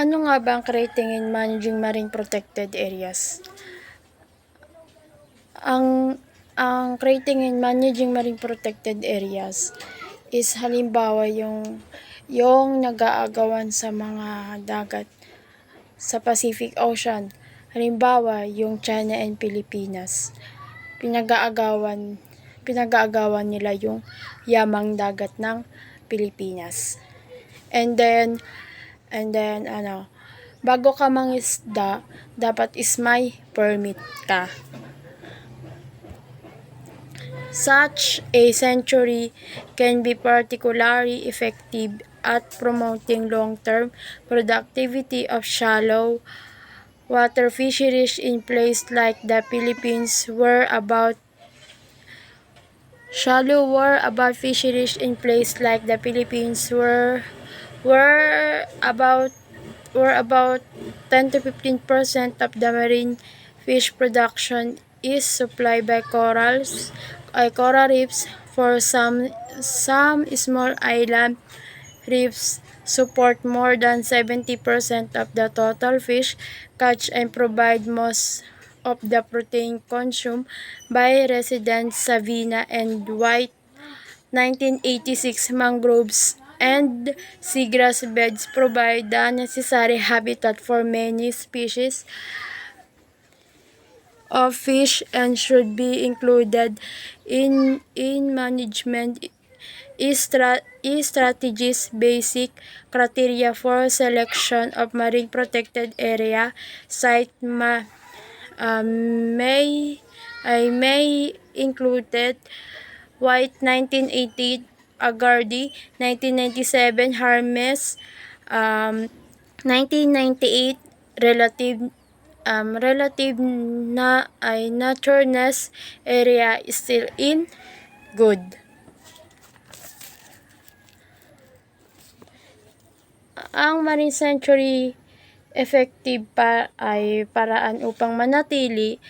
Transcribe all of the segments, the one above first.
Ano nga ba ang creating and managing marine protected areas? Ang creating and managing marine protected areas is halimbawa yung nag-aagawan sa mga dagat sa Pacific Ocean. Halimbawa, yung China and Pilipinas. Pinag-aagawan nila yung yamang dagat ng Pilipinas. And then bago ka mangisda, dapat is may permit ka. Such a sanctuary can be particularly effective at promoting long-term productivity of shallow water fisheries in places like the Philippines, where about 10 to 15% of the marine fish production is supplied by coral reefs. For some small island reefs support more than 70% of the total fish catch and provide most of the protein consumed by residents. Savina and White 1986 mangroves and seagrass beds provide the necessary habitat for many species of fish and should be included in management strategies. Basic criteria for selection of marine protected area site may included White 1988, Agardi 1997, Harmes 1998, relative na ay natureness area still in good. Ang marine sanctuary effective ay paraan upang manatili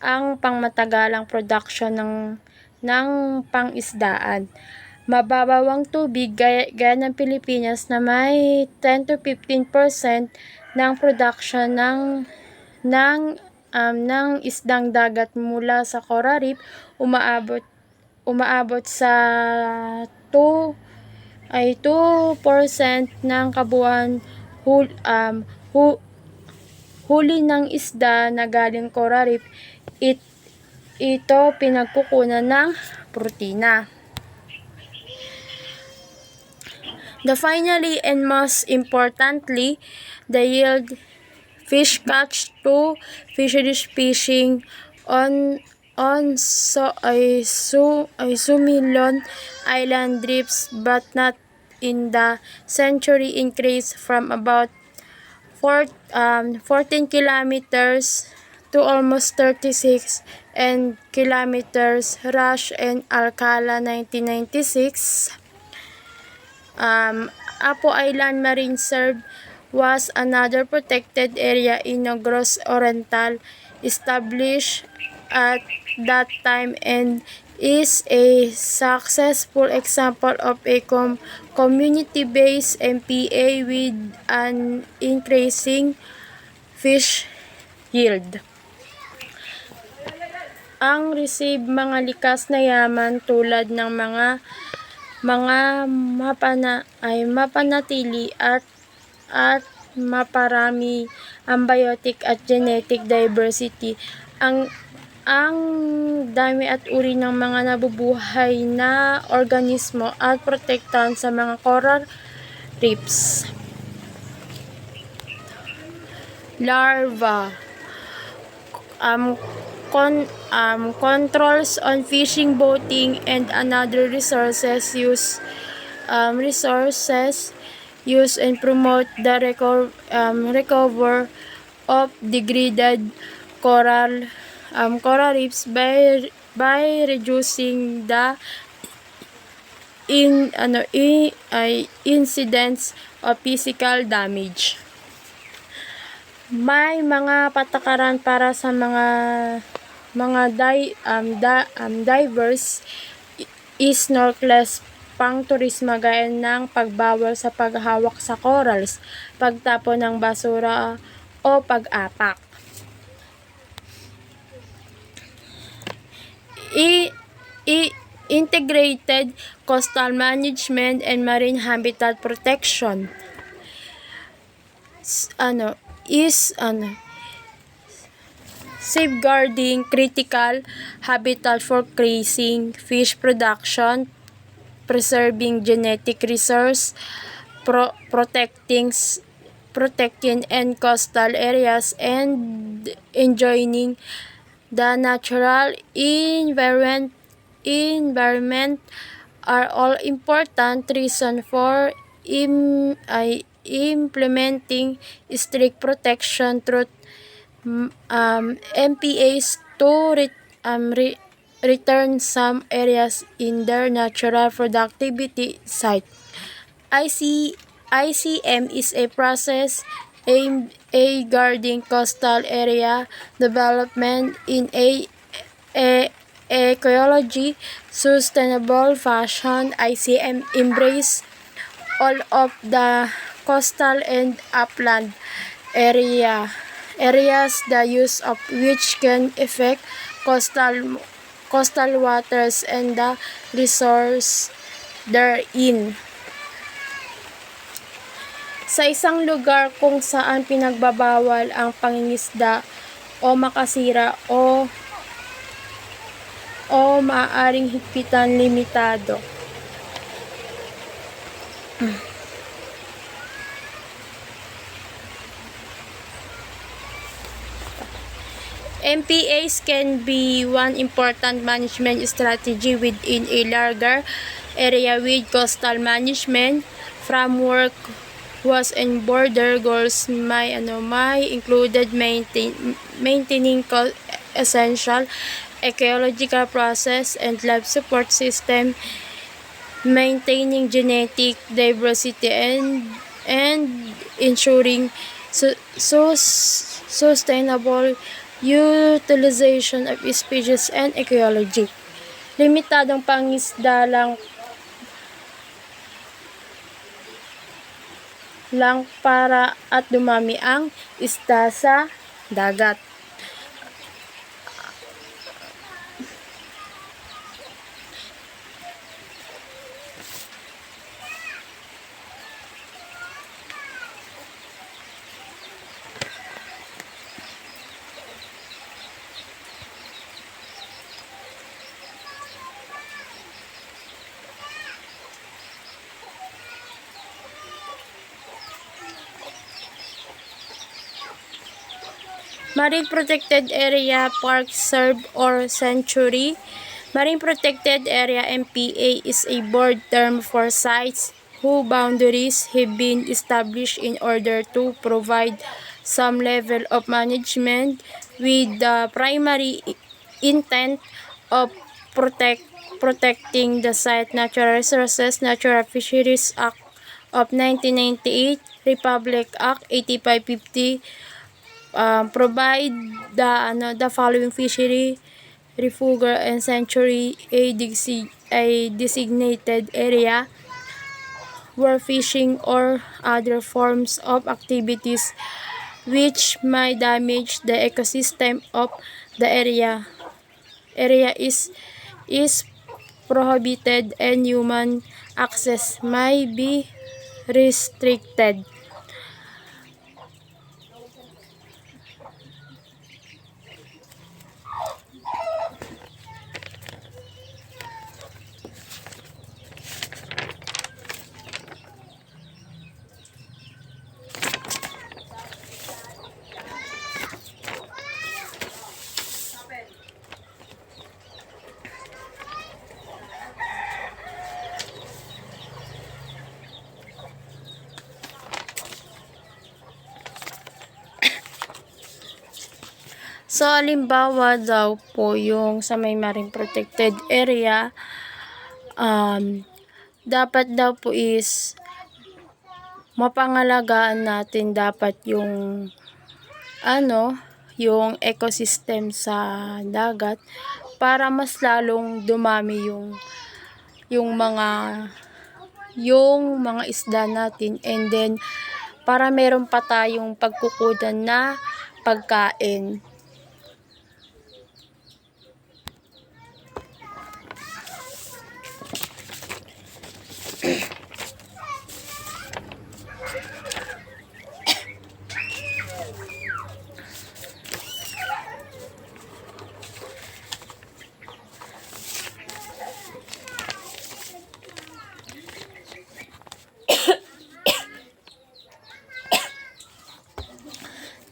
ang pangmatagalang production ng pangisdaan. Mababaw ang tubig gaya ng Pilipinas na may 10 to 15% ng production ng isdang dagat mula sa coral reef, umaabot sa 2% ng kabuuan huli ng isda na galing coral reef. Ito pinagkukunan ng protina. Finally and most importantly, the yield fish catch to fisheries fishing on Sumilon Island reefs, but not in the sanctuary, increased from about 14 kilometers to almost 36 and kilometers. Rush and Alcala 1996. Apo Island Marine Reserve was another protected area in Negros Oriental, established at that time, and is a successful example of a community-based MPA with an increasing fish yield. Ang receive mga likas na yaman tulad ng mga mapanatili at maparami ang biotic at genetic diversity. Ang dami at uri ng mga nabubuhay na organismo at protektahan sa mga coral reefs. Larva controls on fishing, boating, and other resources use and promote the recovery of degraded coral reefs by reducing the incidence of physical damage. May mga patakaran para sa mga divers, snorkelers, pang-turismo gaya ng pagbawal sa paghawak sa corals, pagtapon ng basura o pag-apak. Integrated coastal management and marine habitat protection safeguarding critical habitat for grazing, fish production, preserving genetic resource, protecting and coastal areas, and enjoying the natural environment are all important reasons for implementing strict protection through MPAs to return some areas in their natural productivity site. ICM is a process aimed at guarding coastal area development in a ecology sustainable fashion. ICM embrace all of the coastal and upland areas the use of which can affect coastal waters and the resource therein. Sa isang lugar kung saan pinagbabawal ang pangingisda o makasira o maaaring higpitan limitado. MPAs can be one important management strategy within a larger area with coastal management framework was and border goals may included maintaining essential ecological process and life support system, maintaining genetic diversity and ensuring sustainable utilization of species and ecology. Limitadong pangisda lang para at dumami ang isda sa dagat. Marine Protected Area, Park, Reserve, or Sanctuary. Marine Protected Area (MPA) is a broad term for sites whose boundaries have been established in order to provide some level of management with the primary intent of protecting the site. Natural Resources Natural Fisheries Act of 1998, Republic Act 8550 provide the following: fishery, refuge, and sanctuary, a designated area where fishing or other forms of activities which may damage the ecosystem of the area is prohibited and human access may be restricted. So, halimbawa daw po yung sa may marine protected area, dapat daw po is mapangalagaan natin dapat yung yung ecosystem sa dagat para mas lalong dumami yung mga yung mga isda natin, and then para meron pa tayong pagkukunan na pagkain.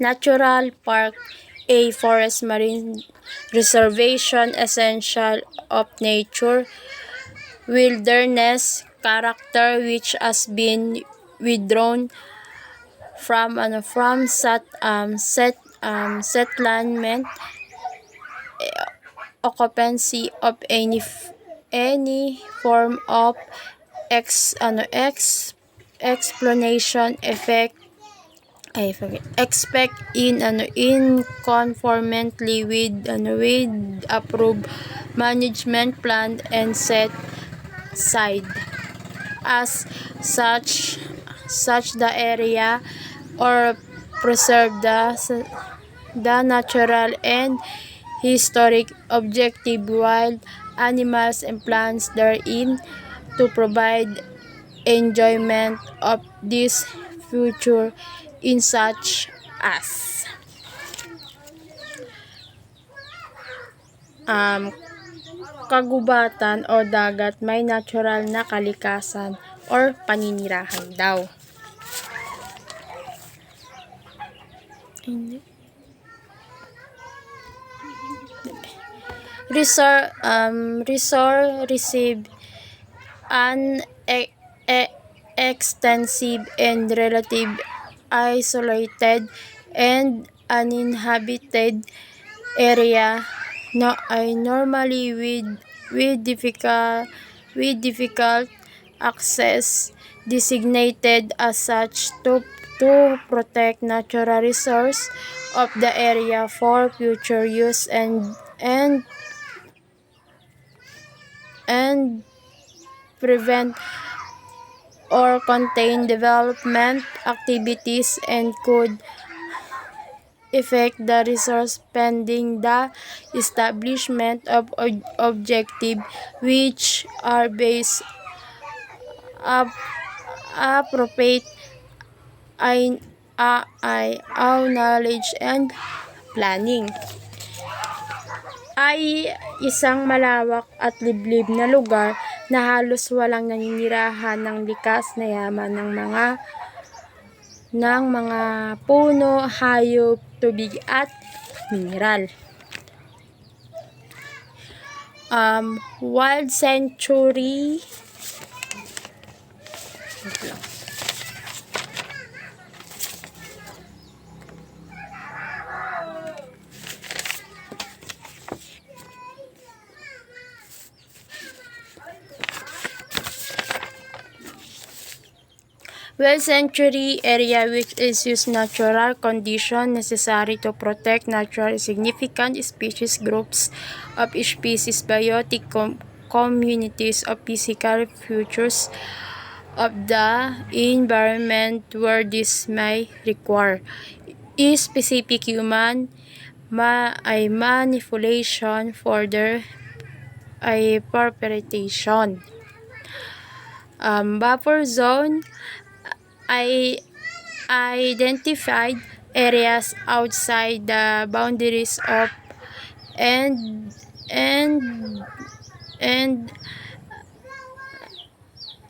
Natural Park, a forest marine reservation essential of nature wilderness character which has been withdrawn from settlement occupancy of any form of explanation effect expect in conformantly with approved management plan and set side as such the area or preserve the natural and historic objective wild animals and plants therein to provide enjoyment of this future in such as kagubatan o dagat may natural na kalikasan or paninirahan daw. Resort receive an extensive and relative isolated and uninhabited area normally with difficult access designated as such to protect natural resource of the area for future use and prevent or contain development activities and could affect the resource pending the establishment of objective which are based appropriate knowledge and planning. Ay isang malawak at liblib na lugar na halos walang naninirahan ng likas na yaman ng mga puno, hayop, tubig at mineral. Wild Sanctuary Wild Sanctuary area which is used natural condition necessary to protect natural significant species groups of species biotic communities of physical features of the environment where this may require is specific human manipulation for their perpetration. Buffer zone identified areas outside the boundaries of and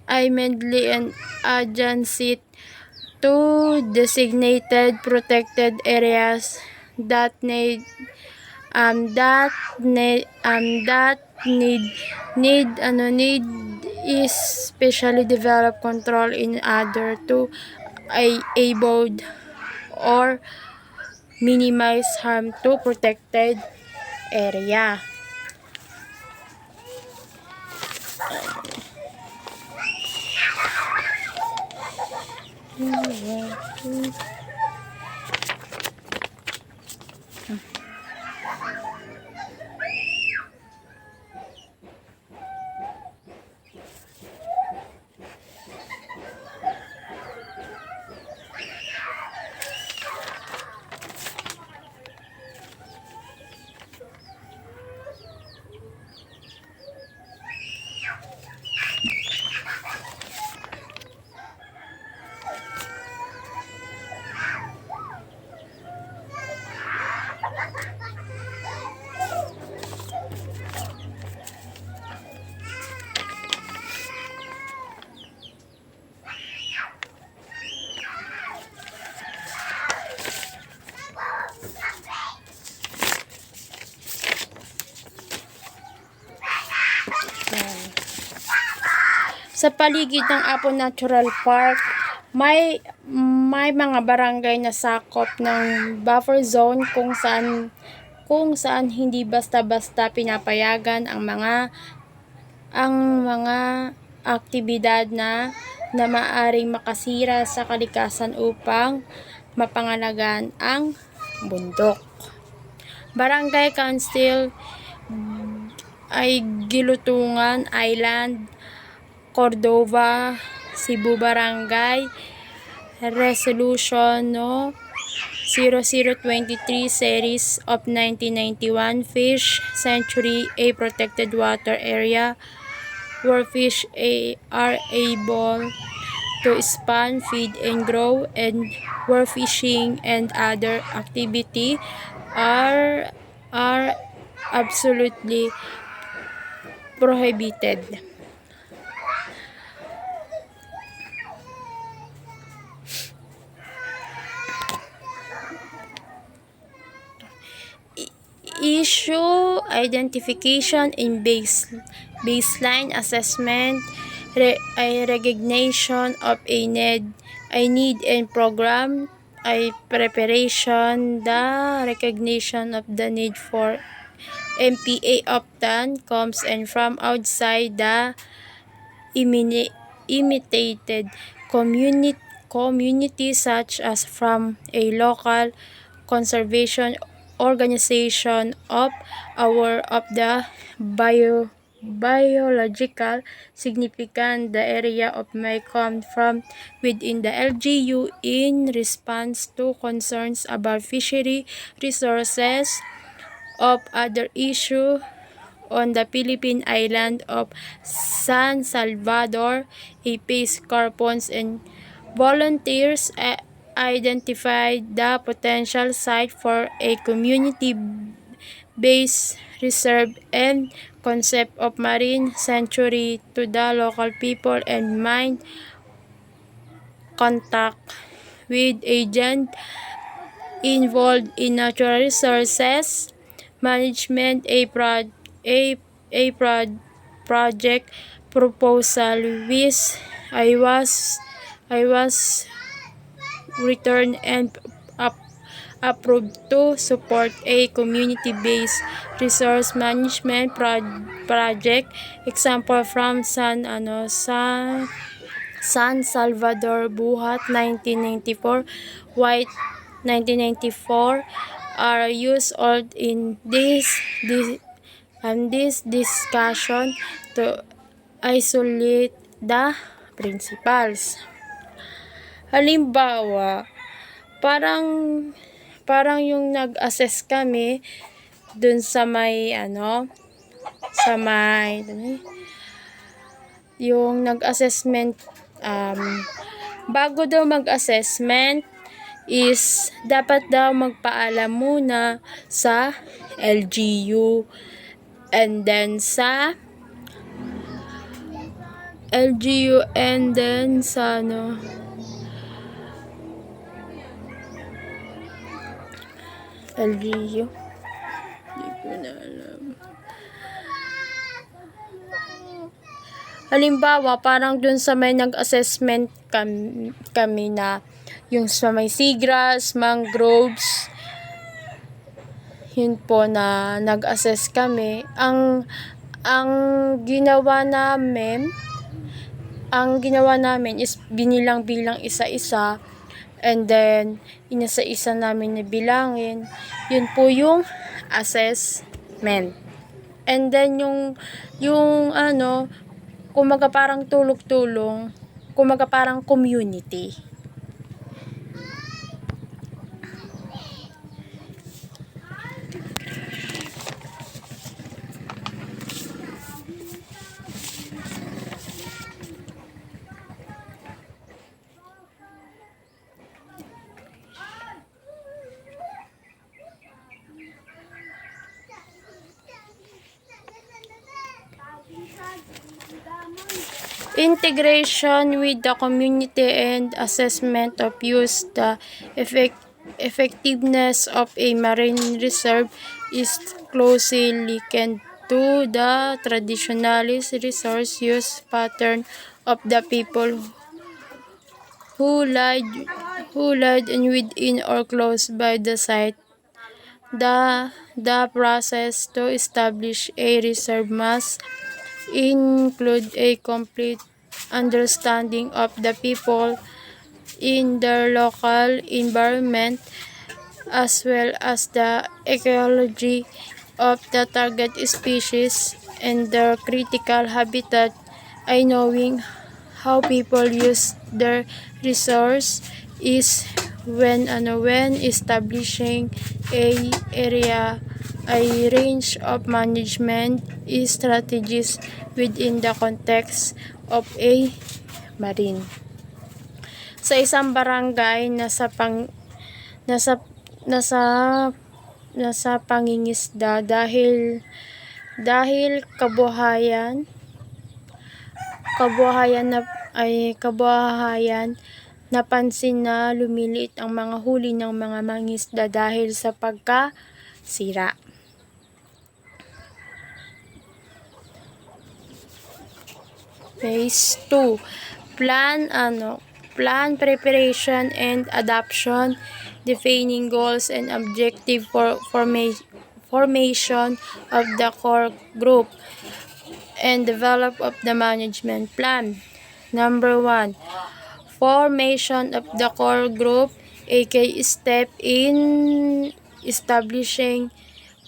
immediately and adjacent to designated protected areas that need is specially developed control in order to avoid or minimize harm to protected area. Sa paligid ng Apo Natural Park, may mga barangay na sakop ng buffer zone kung saan hindi basta-basta pinapayagan ang mga aktibidad na maaaring makasira sa kalikasan upang mapangalagaan ang bundok. Barangay Council ay Gilutungan Island, Cordova, Cebu Barangay, Resolution no. 0023 Series of 1991 Fish Sanctuary, a protected water area where fish are able to spawn, feed, and grow, and where fishing and other activity are absolutely prohibited. Issue identification in baseline assessment, recognition of a need and program, preparation. The recognition of the need for MPA often comes and from outside the imitated community, such as from a local conservation organization aware of the biological significance. The area may come from within the LGU in response to concerns about fishery resources of other issue on the Philippine island of San Salvador. A Peace Corps and volunteers identified the potential site for a community-based reserve and concept of marine sanctuary to the local people and made contact with agents involved in natural resources management. A project proposal which I was returned and approved to support a community-based resource management project. Example from San Salvador, Buhat 1994, White 1994 are used all in this discussion to isolate the principles. Halimbawa, parang yung nag-assess kami dun sa yung nag-assessment, bago daw mag-assessment is dapat daw magpaalam muna sa LGU and then sa LGU LGU, hindi ko na alam. Halimbawa, parang dun sa may nag-assessment kami na yung sa may seagrass, mangroves, yun po na nag-assess kami. Ang ginawa namin is binilang-bilang isa-isa. And then, inisa-isa namin na bilangin. Yun po yung assessment. And then, kumaga parang tulong-tulong, kumaga parang community. Integration with the community and assessment of use. The effectiveness of a marine reserve is closely linked to the traditional resource use pattern of the people who live in within or close by the site. The process to establish a reserve must include a complete understanding of the people in their local environment as well as the ecology of the target species and their critical habitat. Knowing how people use their resource is when establishing a area a range of management strategies within the context of a marine. Sa isang barangay nasa nasa nasa pangingisda dahil kabuhayan napansin na lumiliit ang mga huli ng mga mangingisda dahil sa pagkasira. Phase 2. Plan preparation and adoption, defining goals and objective for formation of the core group, and develop of the management plan. Number 1. Formation of the core group. A key step in establishing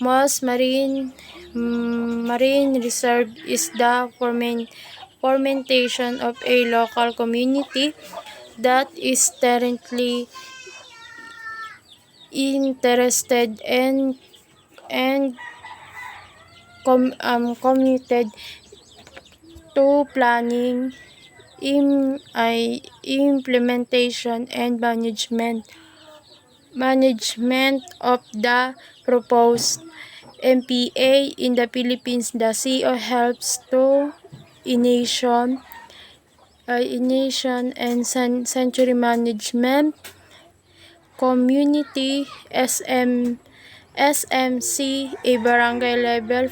most marine reserve is the formation of a local community that is currently interested and committed to planning, implementation, and management of the proposed MPA in the Philippines. The CO helps to initiation and sanctuary management, community SMC, a barangay level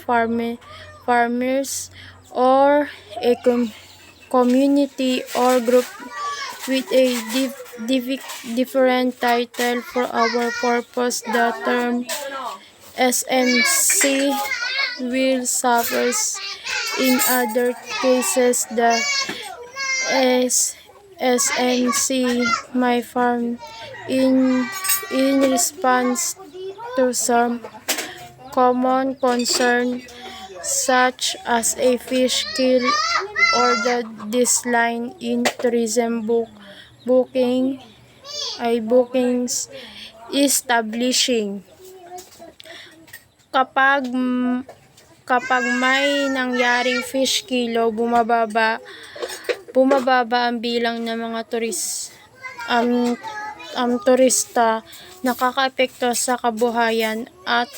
farmers, or a community or group with a different title for our purpose. The term SMC will suffer in other cases. The SMC may form in response to some common concern such as a fish kill or the decline in tourism bookings. Establishing kapag may nangyaring fish kill, bumababa ang bilang ng mga turista, nakakaapekto sa kabuhayan at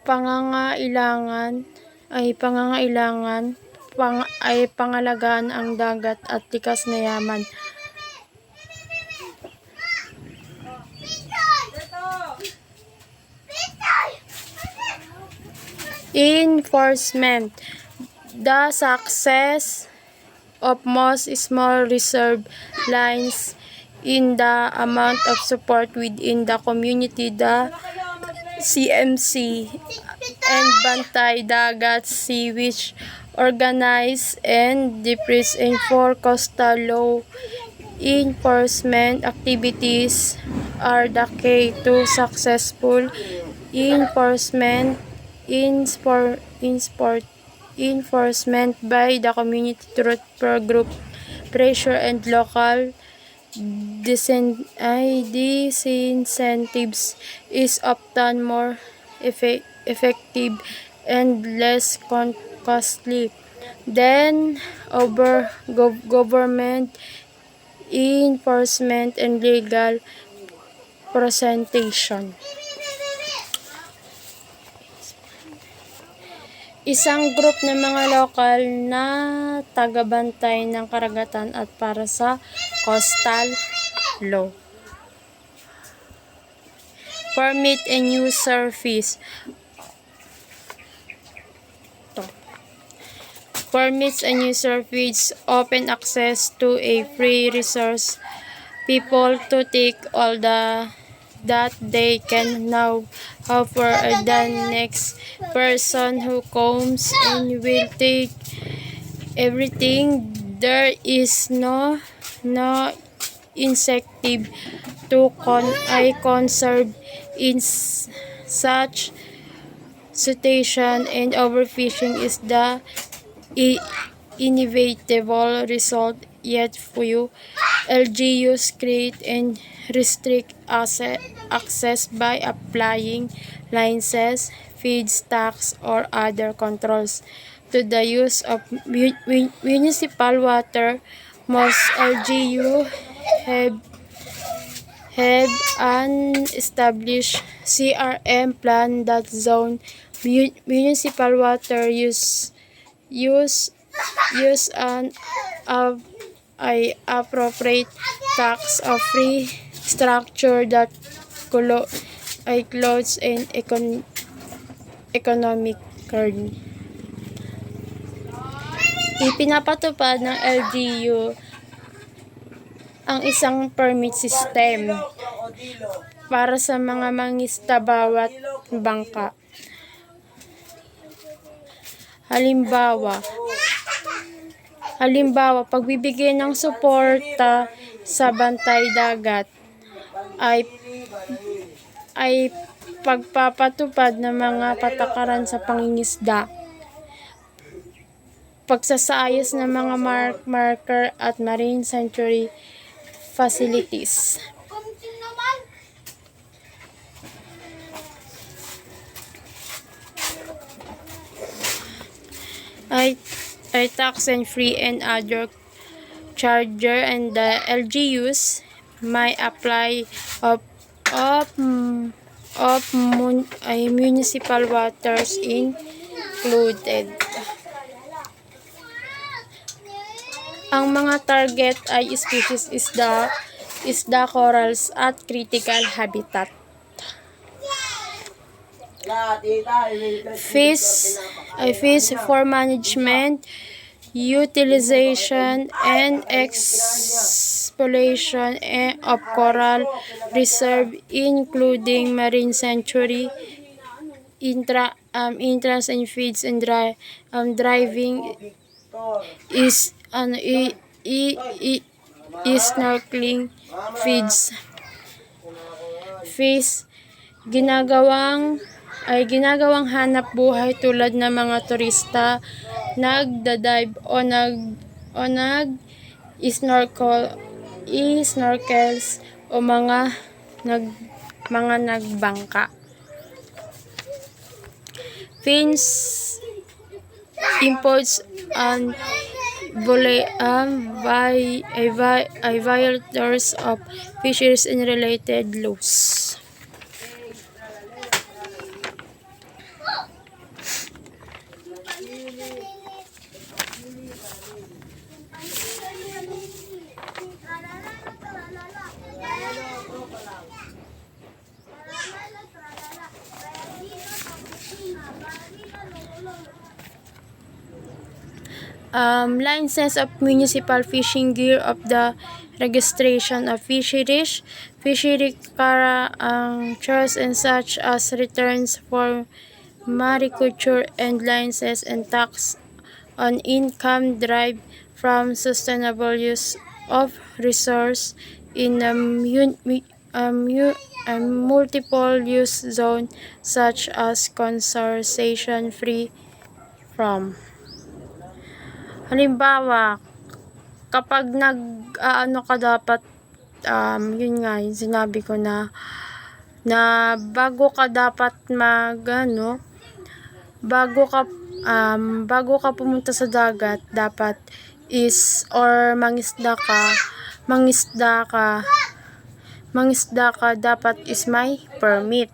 pangangailangan ang dagat at likas na yaman. Enforcement. The success of most small reserve lines in the amount of support within the community. The CMC and Bantay Dagat Sea, which organize and depress for coastal law enforcement activities, are the key to successful enforcement by the community through group pressure and local disincentives is often more effective and less costly than government enforcement and legal presentation. Isang group ng mga lokal na tagabantay ng karagatan at para sa coastal law. Permit and use surface. permits and user feeds open access to a free resource people to take all that they can now offer the next person who comes in will take everything. There is no incentive to conserve in such situation, and overfishing is the inevitable result. Yet few LGUs create and restrict access by applying licenses, feeds tax, or other controls to the use of municipal water. Most LGU have have an established CRM plan that zone municipal water use an appropriate tax of free structure that clothes and economic earn. Ipinapatupad ng LGU ang isang permit system para sa mga mangingisda bawat bangka. Halimbawa, pagbibigay ng suporta sa bantay dagat ay pagpapatupad ng mga patakaran sa pangingisda, pagsasaayos ng mga marker at marine sanctuary facilities. I tax and free and other charger, and the LGUs may apply of municipal waters included. Ang mga target ay species isda, corals at critical habitat. Fees for management, utilization, and exploration of coral reserve, including marine sanctuary, entrance and feeds, and driving is snorkeling feeds. Fees ginagawang hanap buhay tulad ng mga turista nagda-dive o snorkels o mga nagbangka. Fins imports and violators of fisheries and related laws. License of municipal fishing gear of the registration of fisheries, fishery charters, and such as returns for mariculture, and license and tax on income derived from sustainable use of resource in a multiple use zone such as conservation free from. Halimbawa, kapag ka dapat, yun nga, yung sinabi ko na bago ka dapat bago ka pumunta sa dagat, dapat or mangisda ka, dapat is may permit.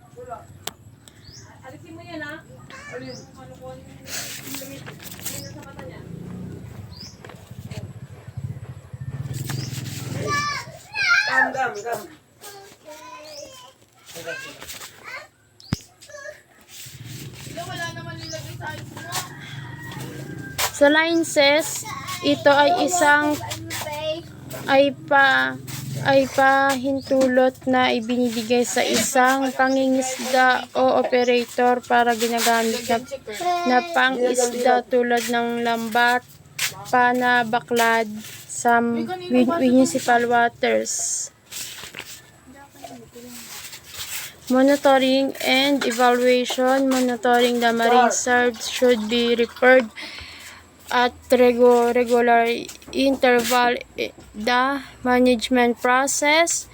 Sa licenses, ito ay pahintulot na ibinibigay sa isang pangingisda o operator para ginagamit na pang-isda tulad ng lambat, pana, baklad sa municipal waters. Monitoring and evaluation. Monitoring the marine reserves should be referred at regular interval. The management process,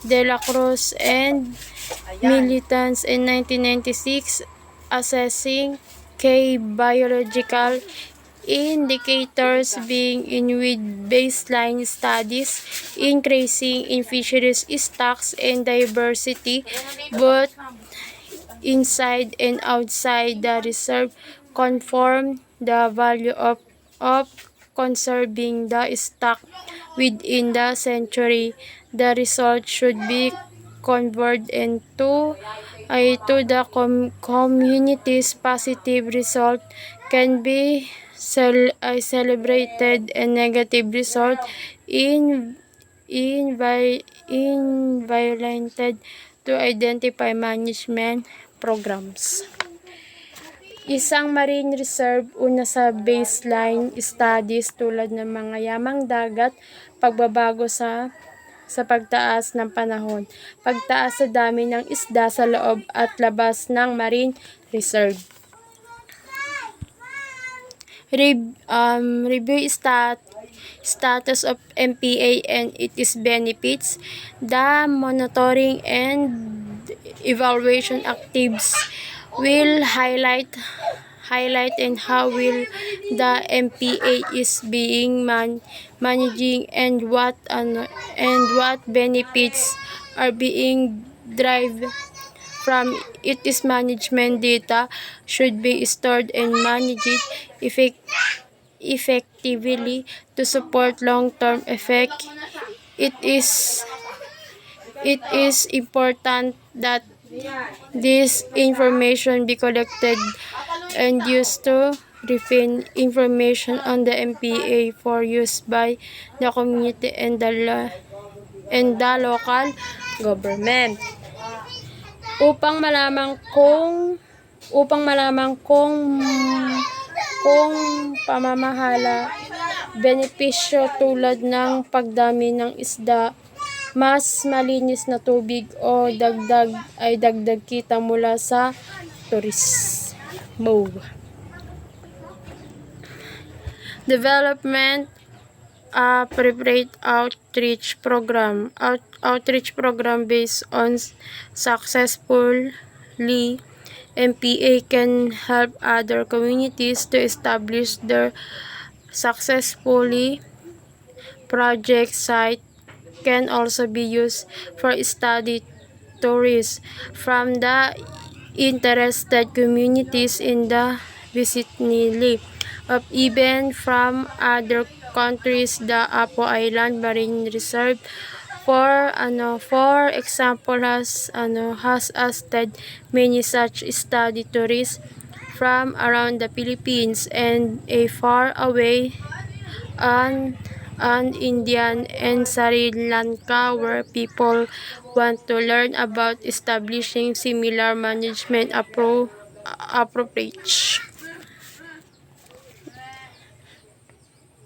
De La Cruz and Militants in 1996, assessing key biological indicators being in with baseline studies, increasing in fisheries stocks and diversity both inside and outside the reserve, confirm the value of conserving the stock within the sanctuary. The result should be converted into to the community's positive result can be celebrated, and negative result inviolated to identify management programs. Isang marine reserve, una sa baseline studies tulad ng mga yamang dagat, pagbabago sa pagtaas ng panahon, pagtaas sa dami ng isda sa loob at labas ng marine reserve. Review status of MPA and its benefits. The monitoring and evaluation activities will highlight and how will the MPA is being managing and what benefits are being derived from its management. Data should be stored and managed effectively to support long-term effect. It is important that this information be collected and used to refine information on the MPA for use by the community and the local government. Upang malaman kung pamamahala, benepisyo tulad ng pagdami ng isda, mas malinis na tubig o dagdag kita mula sa turismo. Development appropriate outreach program based on successfully MPA can help other communities to establish their successfully. Project site can also be used for study tourists from the interested communities in the vicinity of even from other countries. The Apo Island Marine Reserve, for example, has hosted many such study tourists from around the Philippines and a far away on Indian and Sri Lanka, where people want to learn about establishing similar management approach.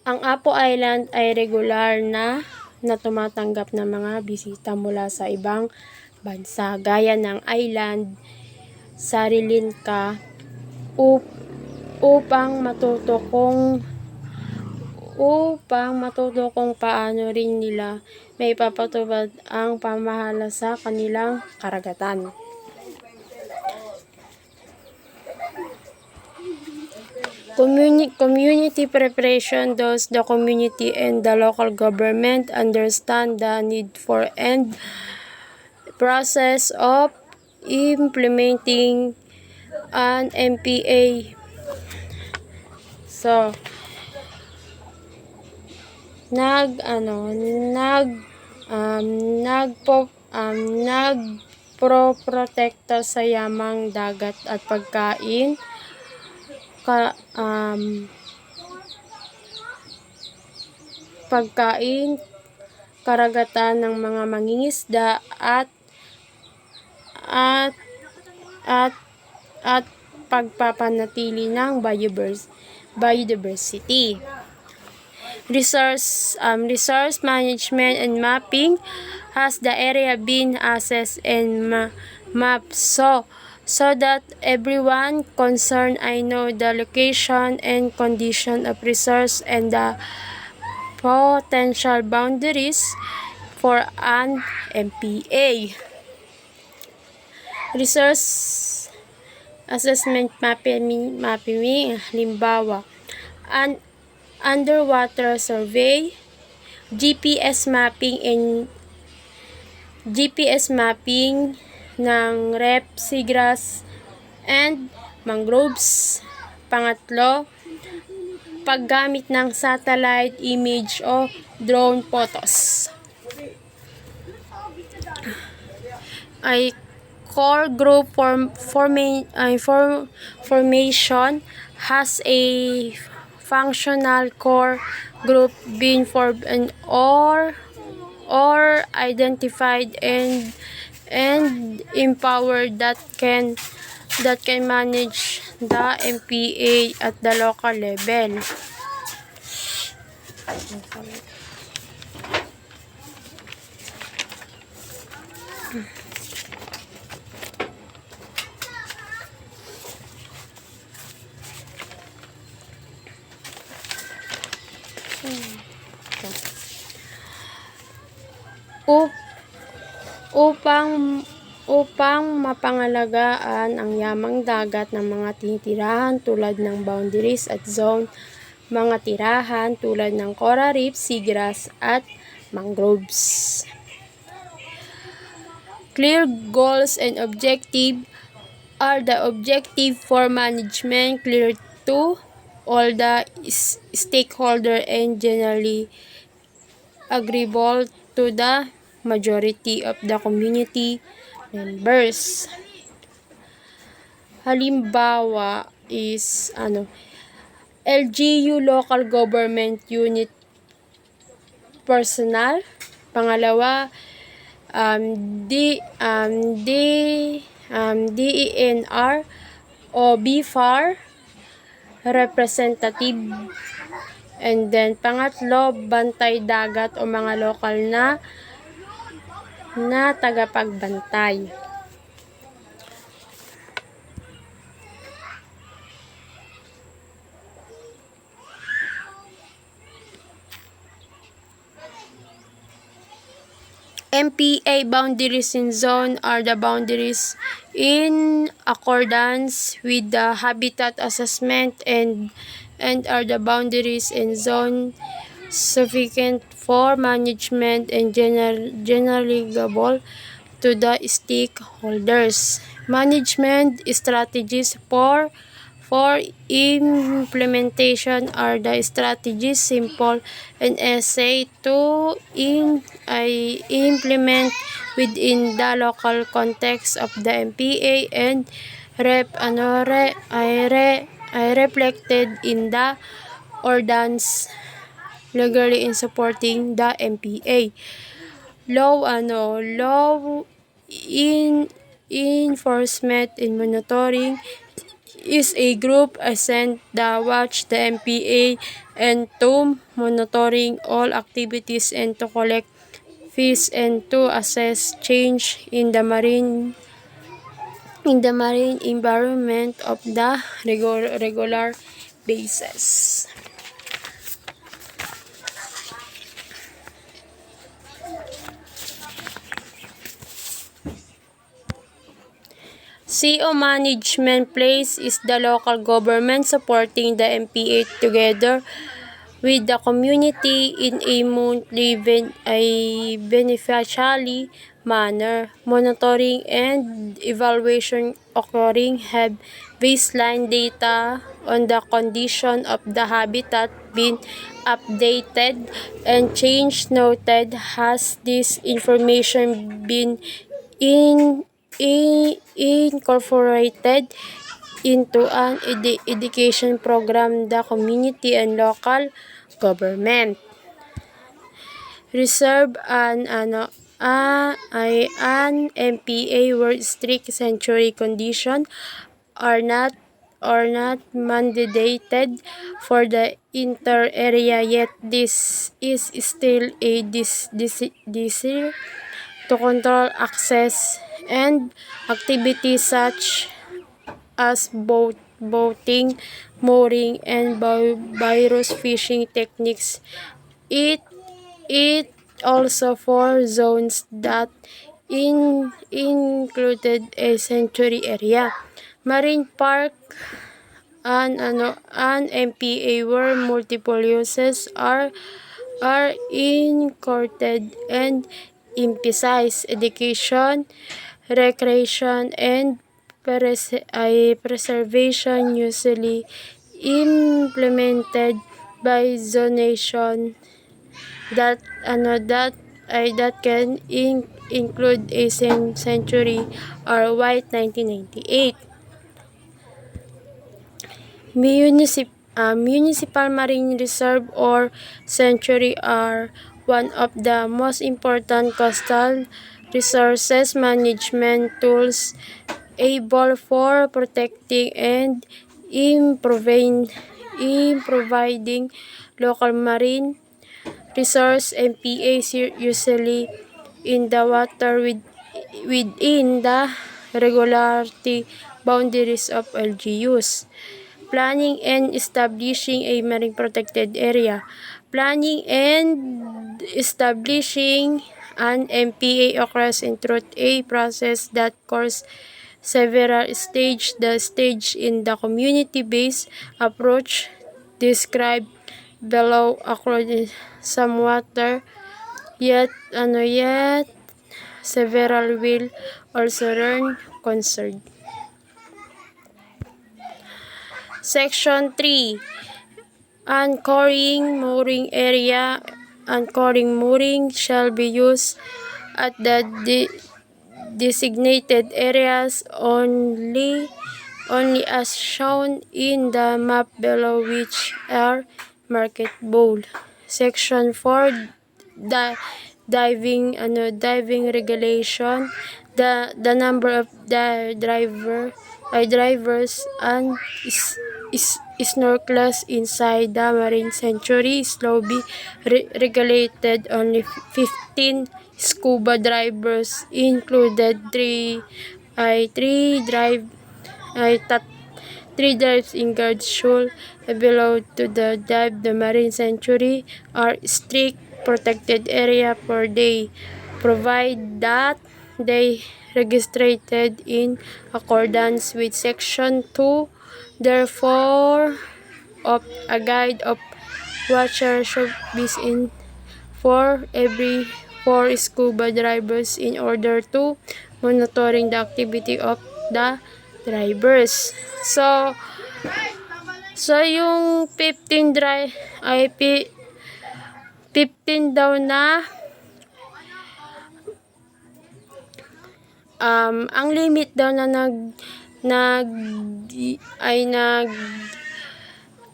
Ang Apo Island ay regular na tumatanggap ng mga bisita mula sa ibang bansa gaya ng Island, Sri Lanka, upang matuto kung paano rin nila may papatupad ang pamahala sa kanilang karagatan. Community preparation. Thus, the community and the local government understand the need for and process of implementing an MPA. So, nagproprotekta sa yamang dagat at pagkain, pagkain, karagatan ng mga mangingisda at at at pagpapanatili ng biodiversity. Resource management and mapping. Has the area been assessed and mapped so that everyone concerned I know the location and condition of resource and the potential boundaries for an MPA. Resource assessment mapping halimbawa, an underwater survey, GPS mapping ng rep, seagrass, and mangroves. Pangatlo, paggamit ng satellite image o drone photos. Ay core group formation. Has a functional core group been formed or identified and empowered that can manage the MPA at the local level. Upang mapangalagaan ang yamang dagat ng mga tinitirahan tulad ng boundaries at zone, mga tirahan tulad ng coral reef, seagrass at mangroves. Clear goals and objective. Are the objective for management clear to all the stakeholder and generally agreeable to the majority of the community members? Halimbawa is LGU local government unit personnel. Pangalawa, DENR o BFAR representative. And then pangatlo, bantay dagat o mga lokal na tagapagbantay. MPA boundaries in zone are the boundaries in accordance with the habitat assessment and are the boundaries in zone sufficient for management and generally agreeable to the stakeholders. Management strategies for implementation are the strategies simple and easy to implement within the local context of the MPA and reflected in the ordinance legally in supporting the MPA. Law enforcement and monitoring is a group assigned to watch the MPA and to monitoring all activities and to collect fees and to assess change in the marine environment of the regular basis. CO management place is the local government supporting the MPA together with the community in a beneficially manner. Monitoring and evaluation occurring. Have baseline data on the condition of the habitat been updated and change noted? Has this information been incorporated into an education program the community and local government? reserve an MPA where strict sanctuary conditions are not mandated for the entire area, yet this is still a desire to control access and activities such as boating, mooring, and virus fishing techniques. It it also for zones that included a sanctuary area, marine park, an MPA where multiple uses are included and emphasize education, recreation, and preservation, usually implemented by zonation that can include a sanctuary or White 1998. Municipal marine reserve or sanctuary are one of the most important coastal resources management tools able for protecting and providing local marine resource. MPAs usually in the water within the regularity boundaries of LGUs. Planning and establishing a marine protected area. Planning and establishing an MPA occurs through a process that covers several stages. The stage in the community-based approach described below occurred some water, yet several will also learn concerned. Section 3. Anchoring mooring area. Anchoring mooring shall be used at the designated areas only as shown in the map below, which are marked bold. Section 4. Diving regulation. The number of drivers and snorkelers inside the marine sanctuary is now be regulated. Only 15 scuba divers included. Three dives in guards should belong to the dive the marine sanctuary are strict protected area per day, provide that they registered in accordance with Section 2. Therefore, of a guide of watcher should be in for every 4 scuba divers in order to monitoring the activity of the drivers. So yung 15 15 daw na ang limit daw na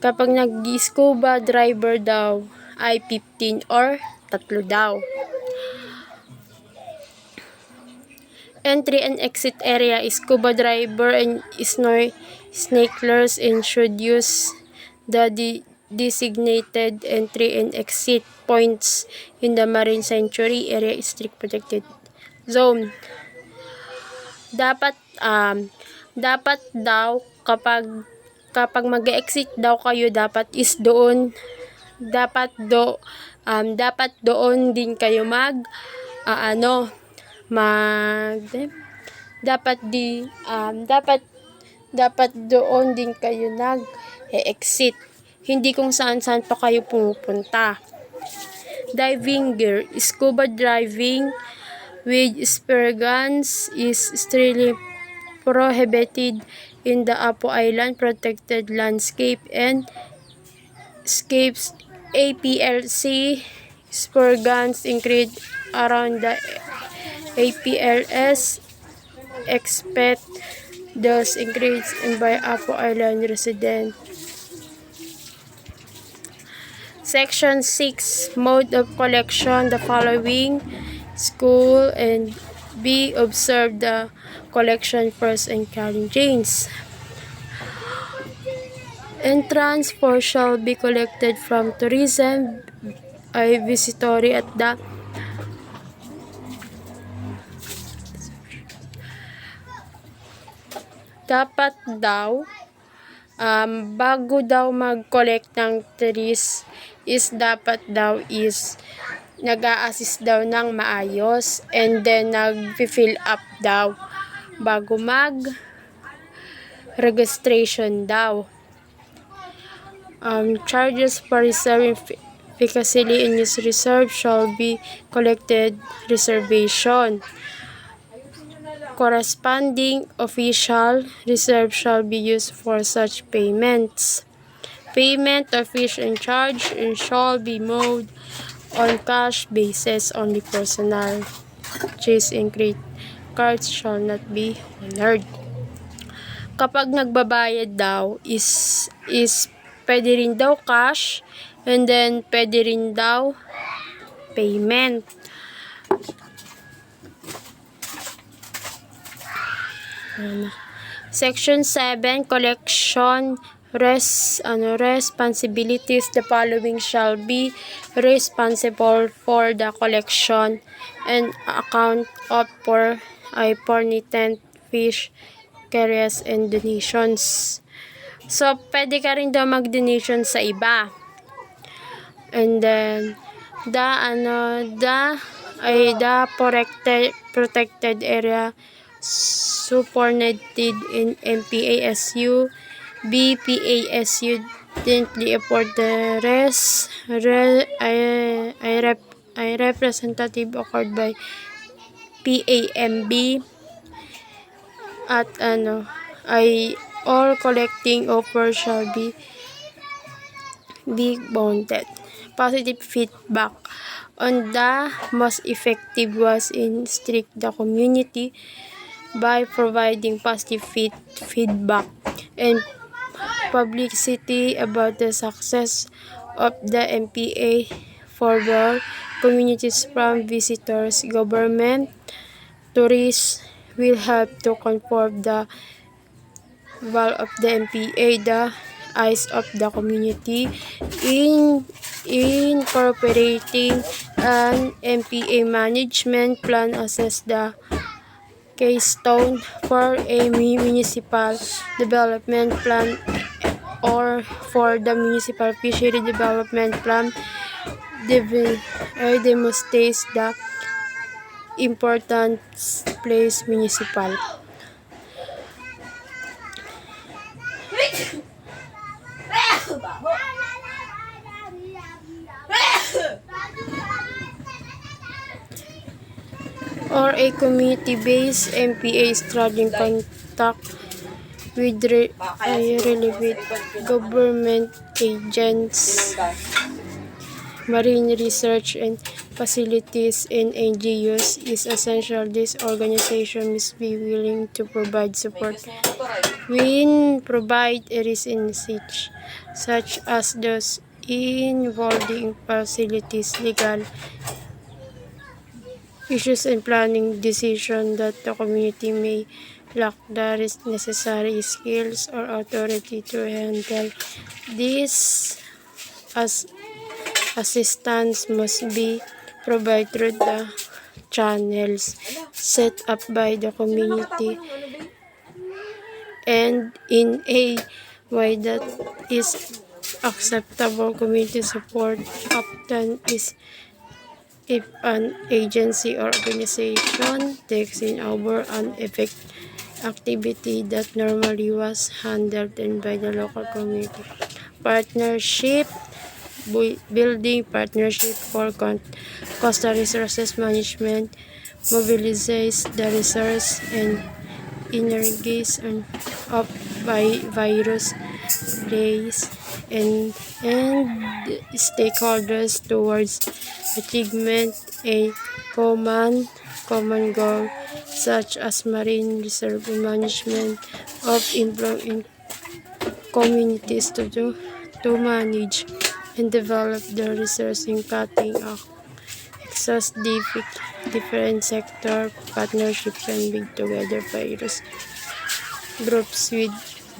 kapag nag-scuba driver daw ay 15 or 3 daw. Entry and exit area. Scuba diver and snorkelers and should use the designated entry and exit points in the marine sanctuary area strict protected zone. Dapat daw kapag mag-exit daw kayo dapat doon din kayo dapat doon din kayo nag-exit, hindi kung saan pa kayo pumupunta. Diving gear. Scuba diving with spear guns is strictly prohibited in the Apo Island Protected Landscape and Escapes APLC. Spear guns include around the APLS expect those increased by Apo Island resident. Section 6, mode of collection. The following school and B. Observe the collection first and carrying chains. Entrance for shall be collected from tourism ay visitory at the dapat daw bago daw mag-collect ng trees is dapat daw is nag-a-assist daw ng maayos and then nag-fill up daw bago mag-registration daw. Charges for reserving efficacy in use reserve shall be collected reservation. Corresponding official reserve shall be used for such payments. Payment of fees and charge shall be made on cash basis only. Personal chase and credit cards shall not be honored. Kapag nagbabayad daw is pwede rin daw cash and then pwede rin daw payment. Section 7, collection responsibilities. The following shall be responsible for the collection and account of for permitted fish carriers and donations. So, pwede ka rin daw mag-donation sa iba. And then, the protected area supported in MPASU, BPASU didn't afford the rest. Representative occurred by PAMB at all collecting offers shall be bounded. Positive feedback on the most effective was in strict the community by providing positive feedback and publicity about the success of the MPA for the communities from visitors, government, tourists will help to confirm the value of the MPA, the eyes of the community in incorporating an MPA management plan, assess the keystone for a municipal development plan or for the municipal fishery development plan demonstrates the importance place municipal. Or a community-based MPA struggling contact with relevant government agents, marine research and facilities, and NGOs is essential. This organization must be willing to provide support when provide areas in such as those involving facilities, legal issues and planning decisions that the community may lack the necessary skills or authority to handle. This assistance must be provided through the channels set up by the community and in a way that is acceptable. Community support often is if an agency or organization takes in over an activity that normally was handled by the local community. Partnership building partnership for coastal resources management mobilizes the resource and energies of various players and stakeholders towards achievement a common goal, such as marine reserve management of employing communities to manage and develop the resource in cutting access different sector partnership can bring together various groups with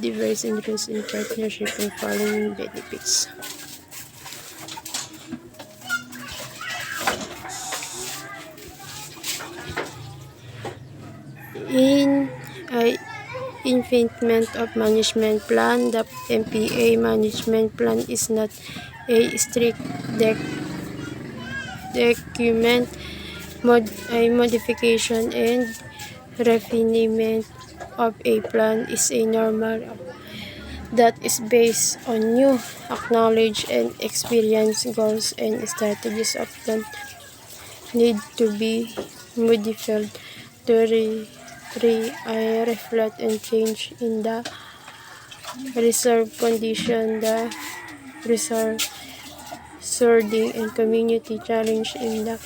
diverse interests in partnership and following benefits. In implement of management plan, the MPA management plan is not a strict document. A modification and refinement of a plan is a normal that is based on new acknowledge and experience goals and strategies often need to be modified to reflect and change in the reserve condition, the reserve sorting and community challenge in the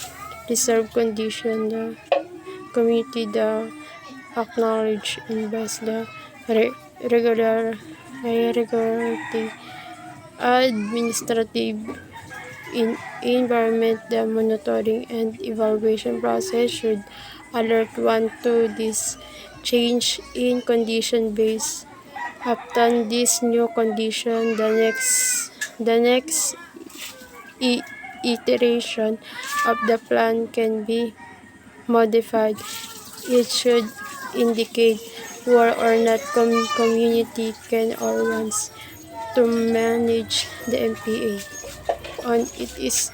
reserve condition, the community the acknowledge and base the regularity administrative environment. The monitoring and evaluation process should alert one to this change in condition based upon this new condition. The next iteration of the plan can be modified. It should indicate whether or not community can or wants to manage the MPA on it is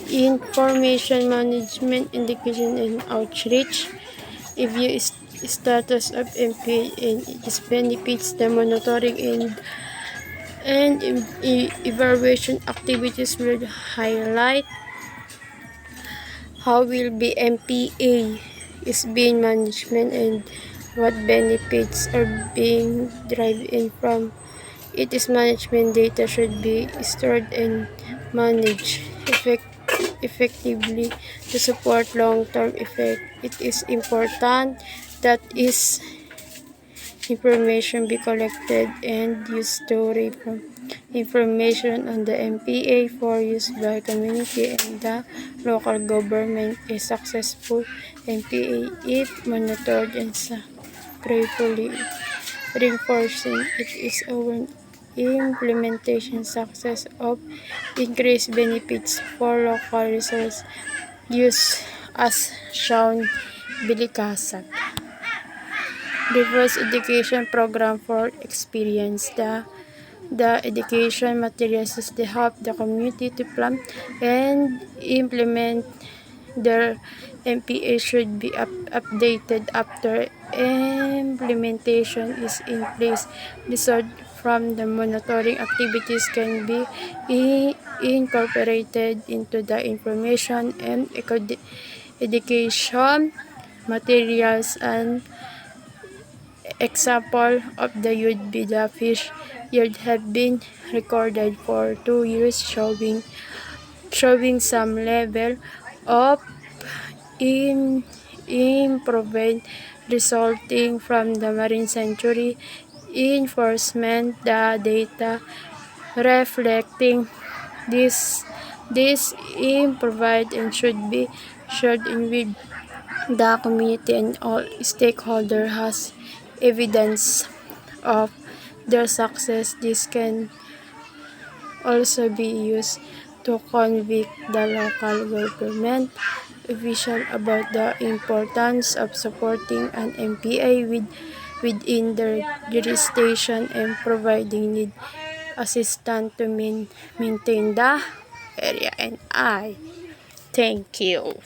information management, education and outreach. Review status of MPA and its benefits. The monitoring and evaluation activities will highlight how will be MPA is being management and what benefits are being derived from it. Is management data should be stored and managed effectively to support long-term effect. It is important that is information be collected and used to reform information on the MPA for use by community and the local government. A successful MPA if monitored and carefully reinforcing it is our implementation success of increased benefits for local resource use as shown Bilikasag. Diverse education program for experience. The education materials is to help the community to plan and implement their MPA should be updated after implementation is in place. Result from the monitoring activities can be incorporated into the information and education materials. And example of the would be the fish yield have been recorded for 2 years showing some level of improvement resulting from the marine sanctuary enforcement. The data reflecting this improved and should be shared in with the community and all stakeholders has evidence of their success. This can also be used to convict the local government official about the importance of supporting an MPA within their jurisdiction and providing need assistance to maintain the area. And I thank you.